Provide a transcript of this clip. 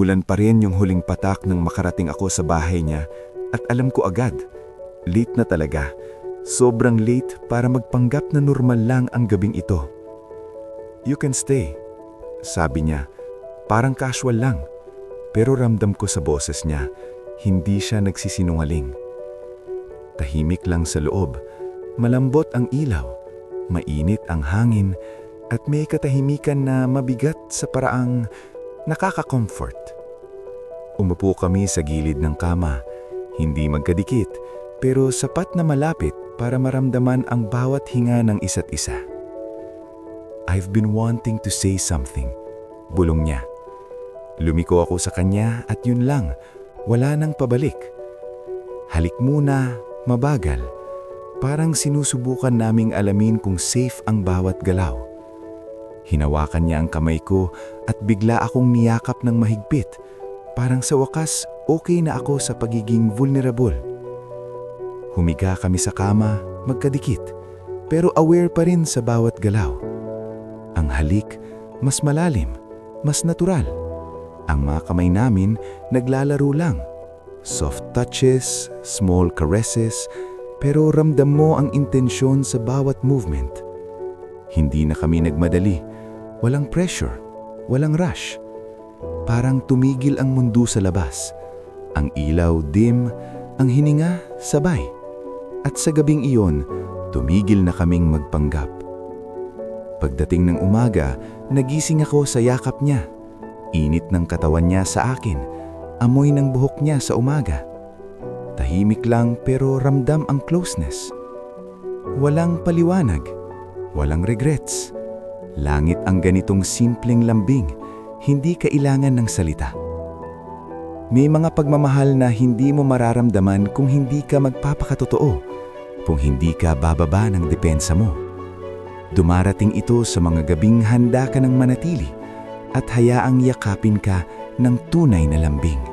Ulan pa rin yung huling patak nang makarating ako sa bahay niya at alam ko agad, late na talaga. Sobrang late para magpanggap na normal lang ang gabing ito. "You can stay," sabi niya. Parang casual lang. Pero ramdam ko sa boses niya, hindi siya nagsisinungaling. Tahimik lang sa loob, malambot ang ilaw, mainit ang hangin, at may katahimikan na mabigat sa paraang nakaka-comfort. Umupo kami sa gilid ng kama, hindi magkadikit, pero sapat na malapit para maramdaman ang bawat hinga ng isa't isa. "I've been wanting to say something," bulong niya. Lumiko ako sa kanya at yun lang, wala nang pabalik. Halik muna, mabagal. Parang sinusubukan naming alamin kung safe ang bawat galaw. Hinawakan niya ang kamay ko at bigla akong niyakap ng mahigpit. Parang sa wakas, okay na ako sa pagiging vulnerable. Humiga kami sa kama, magkadikit, pero aware pa rin sa bawat galaw. Ang halik, mas malalim, mas natural. Ang mga kamay namin naglalaro lang. Soft touches, small caresses, pero ramdam mo ang intensyon sa bawat movement. Hindi na kami nagmadali. Walang pressure, walang rush. Parang tumigil ang mundo sa labas. Ang ilaw dim, ang hininga sabay. At sa gabing iyon, tumigil na kaming magpanggap. Pagdating ng umaga, nagising ako sa yakap niya. Init ng katawan niya sa akin, amoy ng buhok niya sa umaga. Tahimik lang pero ramdam ang closeness. Walang paliwanag, walang regrets. Langit ang ganitong simpleng lambing, hindi kailangan ng salita. May mga pagmamahal na hindi mo mararamdaman kung hindi ka magpapakatotoo, kung hindi ka bababa ng depensa mo. Dumarating ito sa mga gabing handa ka ng manatili at hayaang yakapin ka ng tunay na lambing.